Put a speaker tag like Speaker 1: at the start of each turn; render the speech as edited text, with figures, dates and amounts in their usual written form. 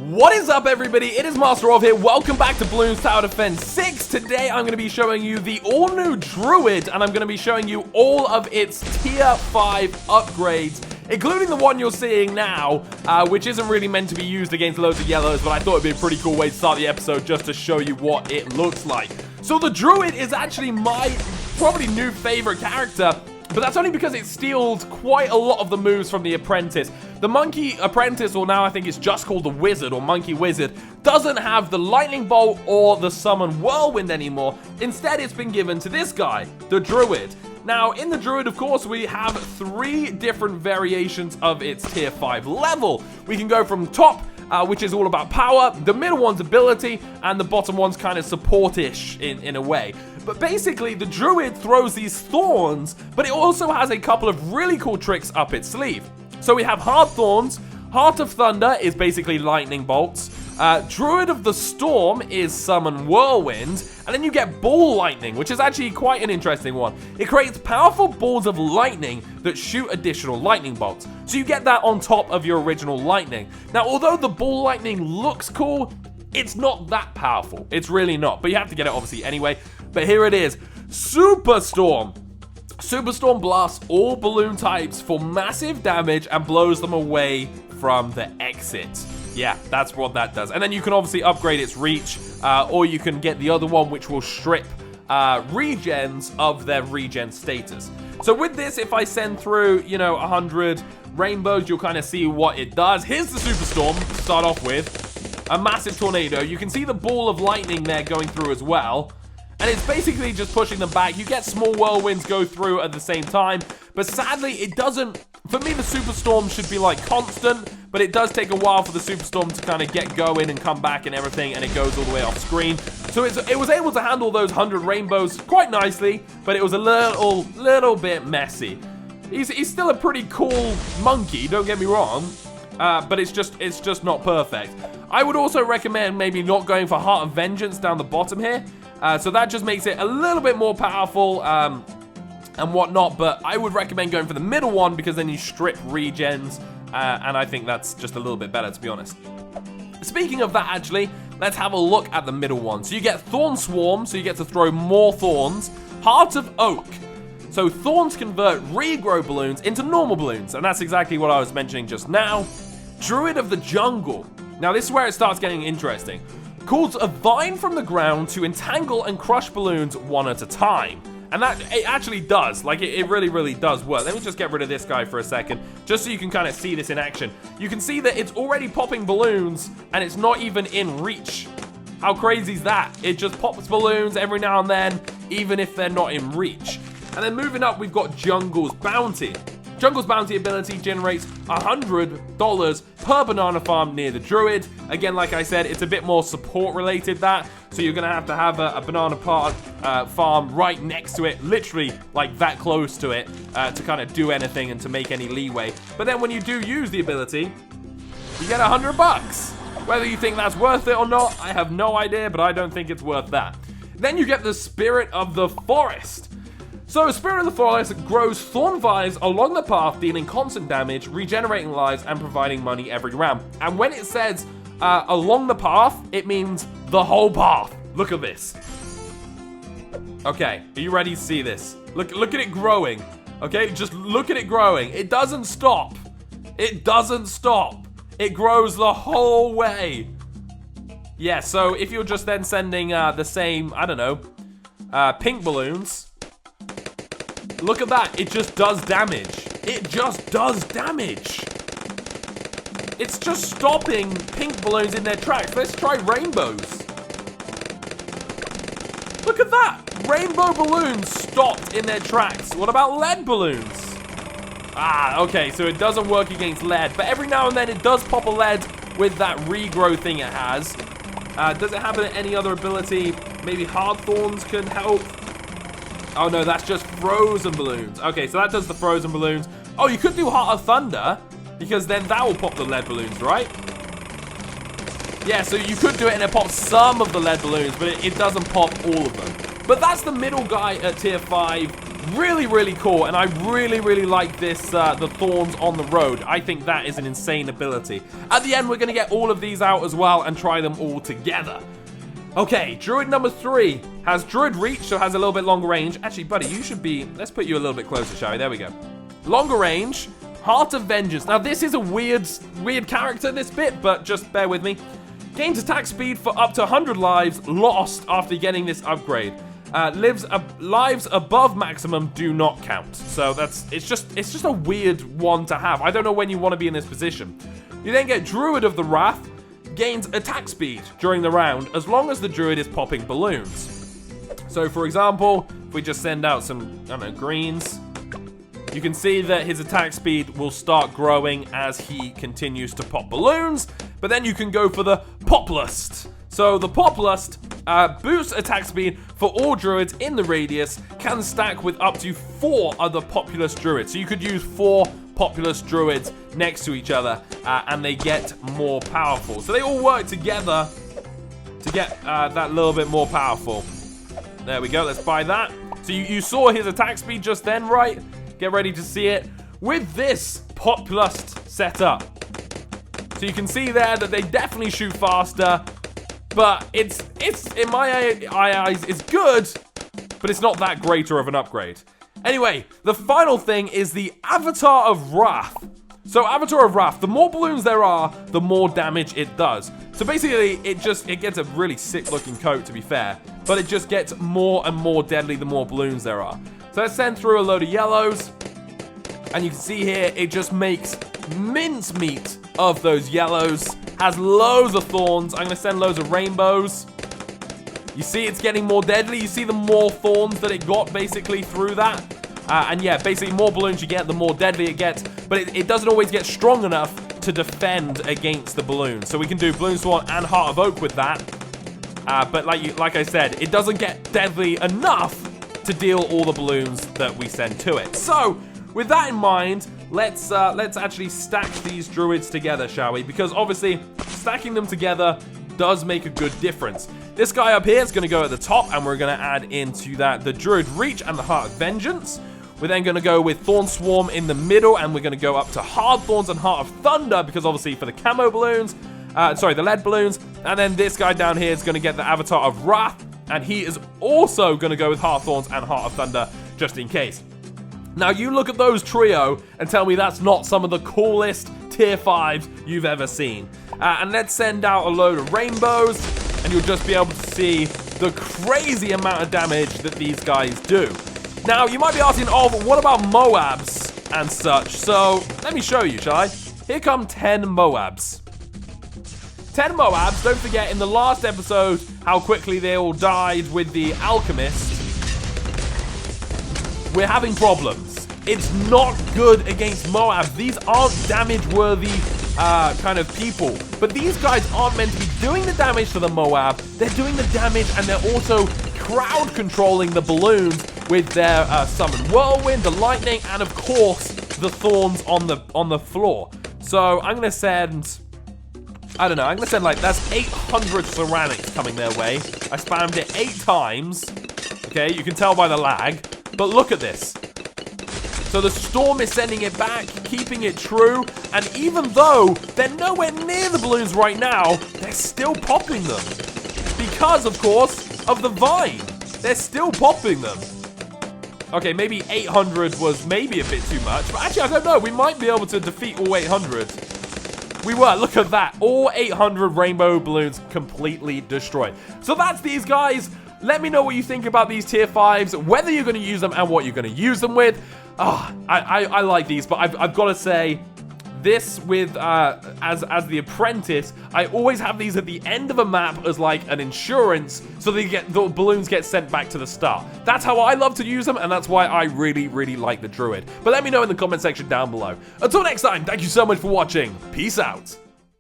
Speaker 1: What is up, everybody? It is MasterOv here. Welcome back to Bloons Tower Defense 6. Today, I'm going to be showing you the all-new Druid, and I'm going to be showing you all of its Tier 5 upgrades, including the one you're seeing now, which isn't really meant to be used against loads of yellows, but I thought it'd be a pretty cool way to start the episode just to show you what it looks like. So the Druid is actually my probably new favorite character, but that's only because it steals quite a lot of the moves from the Apprentice. The Monkey Apprentice, or now I think it's just called the Wizard, or Monkey Wizard, doesn't have the Lightning Bolt or the Summon Whirlwind anymore. Instead, it's been given to this guy, the Druid. Now, in the Druid, of course, we have 3 different variations of its Tier 5 level. We can go from top, which is all about power, the middle one's ability, and the bottom one's kind of support-ish in a way. But basically, the Druid throws these thorns, but it also has a couple of really cool tricks up its sleeve. So we have Hard Thorns, Heart of Thunder is basically lightning bolts, Druid of the Storm is Summon Whirlwind, and then you get Ball Lightning, which is actually quite an interesting one. It creates powerful balls of lightning that shoot additional lightning bolts. So you get that on top of your original lightning. Now, although the Ball Lightning looks cool, it's not that powerful. It's really not, but you have to get it obviously anyway. But here it is, Superstorm. Superstorm blasts all balloon types for massive damage and blows them away from the exit. Yeah, that's what that does. And then you can obviously upgrade its reach, or you can get the other one, which will strip regens of their regen status. So with this, if I send through, 100 rainbows, you'll kind of see what it does. Here's the Superstorm to start off with. A massive tornado. You can see the ball of lightning there going through as well. And it's basically just pushing them back. You get small whirlwinds go through at the same time. But sadly, it doesn't... For me, the Superstorm should be, constant. But it does take a while for the Superstorm to kind of get going and come back and everything. And it goes all the way off screen. So it was able to handle those 100 rainbows quite nicely. But it was a little bit messy. He's still a pretty cool monkey, don't get me wrong. But it's just not perfect. I would also recommend maybe not going for Heart of Vengeance down the bottom here. So that just makes it a little bit more powerful and whatnot. But I would recommend going for the middle one because then you strip regens. And I think that's just a little bit better, to be honest. Speaking of that, actually, let's have a look at the middle one. So you get Thorne Swarm, so you get to throw more thorns. Heart of Oak. So thorns convert regrow balloons into normal balloons. And that's exactly what I was mentioning just now. Druid of the Jungle. Now this is where it starts getting interesting. Calls a vine from the ground to entangle and crush balloons one at a time. And that, it actually does. It really does work. Let me just get rid of this guy for a second, just so you can kind of see this in action. You can see that it's already popping balloons, and it's not even in reach. How crazy is that? It just pops balloons every now and then, even if they're not in reach. And then moving up, we've got Jungle's Bounty. Jungle's Bounty ability generates $100 per banana farm near the Druid. Again, like I said, it's a bit more support related that. So you're going to have a banana farm right next to it, literally that close to it, to kind of do anything and to make any leeway. But then when you do use the ability, you get $100. Whether you think that's worth it or not, I have no idea, but I don't think it's worth that. Then you get the Spirit of the Forest. So, Spirit of the Forest grows thorn vines along the path, dealing constant damage, regenerating lives, and providing money every round. And when it says along the path, it means the whole path. Look at this. Okay, are you ready to see this? Look at it growing. Okay, just look at it growing. It doesn't stop. It doesn't stop. It grows the whole way. Yeah, so if you're just then sending the same, I don't know, pink balloons... Look at that, it just does damage. It just does damage. It's just stopping pink balloons in their tracks. Let's try rainbows. Look at that. Rainbow balloons stopped in their tracks. What about lead balloons? Okay, so it doesn't work against lead. But every now and then it does pop a lead with that regrow thing it has. Does it have any other ability? Maybe hard thorns can help. Oh no, that's just frozen balloons. Okay, so that does the frozen balloons. Oh, you could do Heart of Thunder, because then that will pop the lead balloons, right? Yeah, so you could do it and it pops some of the lead balloons, but it doesn't pop all of them. But that's the middle guy at Tier 5 Really, really cool, and I really, really like this, the Thorns on the Road. I think that is an insane ability. At the end, we're going to get all of these out as well and try them all together. Okay, Druid number 3 has Druid Reach, so has a little bit longer range. Actually, buddy, you should be... Let's put you a little bit closer, shall we? There we go. Longer range, Heart of Vengeance. Now, this is a weird character, this bit, but just bear with me. Gains attack speed for up to 100 lives lost after getting this upgrade. Lives above maximum do not count. So it's just a weird one to have. I don't know when you want to be in this position. You then get Druid of the Wrath, gains attack speed during the round as long as the Druid is popping balloons. So for example, if we just send out some, I don't know, greens, you can see that his attack speed will start growing as he continues to pop balloons, but then you can go for the Poplust. So the Poplust boosts attack speed for all druids in the radius, can stack with up to 4 other populous druids. So you could use 4 populous druids next to each other, and they get more powerful. So they all work together to get that little bit more powerful. There we go, let's buy that. So you saw his attack speed just then, right? Get ready to see it with this Poplust setup. So you can see there that they definitely shoot faster, but it's in my eyes, it's good, but it's not that greater of an upgrade. Anyway, the final thing is the Avatar of Wrath. So Avatar of Wrath, the more balloons there are, the more damage it does. So basically, it gets a really sick looking coat, to be fair, but it just gets more and more deadly the more balloons there are. So let's send through a load of yellows, and you can see here, it just makes mincemeat of those yellows. Has loads of thorns. I'm going to send loads of rainbows. You see it's getting more deadly. You see the more thorns that it got basically through that. And yeah, basically more balloons you get, the more deadly it gets. But it doesn't always get strong enough to defend against the balloons. So we can do Bloons Swarm and Heart of Oak with that. But like I said, it doesn't get deadly enough to deal all the balloons that we send to it. So with that in mind, let's actually stack these druids together, shall we? Because obviously, stacking them together does make a good difference. This guy up here is going to go at the top, and we're going to add into that the Druid Reach and the Heart of Vengeance. We're then going to go with Thorne Swarm in the middle, and we're going to go up to Hard Thorns and Heart of Thunder, because obviously for the camo balloons, the lead balloons. And then this guy down here is going to get the Avatar of Wrath, and he is also going to go with Heart Thorns and Heart of Thunder, just in case. Now, you look at those trio and tell me that's not some of the coolest tier 5s you've ever seen. And let's send out a load of rainbows, and you'll just be able to see the crazy amount of damage that these guys do. Now, you might be asking, oh, but what about Moabs and such? So, let me show you, shall I? Here come 10 Moabs. 10 Moabs, don't forget, in the last episode, how quickly they all died with the Alchemist. We're having problems. It's not good against Moabs. These aren't damage-worthy kind of people. But these guys aren't meant to be doing the damage to the Moab. They're doing the damage, and they're also crowd-controlling the balloons with their Summon Whirlwind, the Lightning, and of course, the Thorns on the floor. So I'm going to send... I don't know, I'm going to send like, that's 800 ceramics coming their way. I spammed it 8 times. Okay, you can tell by the lag. But look at this. So the Storm is sending it back, keeping it true, and even though they're nowhere near the balloons right now, they're still popping them. Because, of course, of the Vine. They're still popping them. Okay, maybe 800 was maybe a bit too much, but actually, I don't know. We might be able to defeat all 800. We were, look at that. All 800 rainbow balloons completely destroyed. So that's these guys. Let me know what you think about these tier 5s, whether you're going to use them and what you're going to use them with. I like these, but I've got to say, this with, as the apprentice, I always have these at the end of a map as like an insurance, so the balloons get sent back to the start. That's how I love to use them, and that's why I really, really like the Druid. But let me know in the comment section down below. Until next time, thank you so much for watching. Peace out.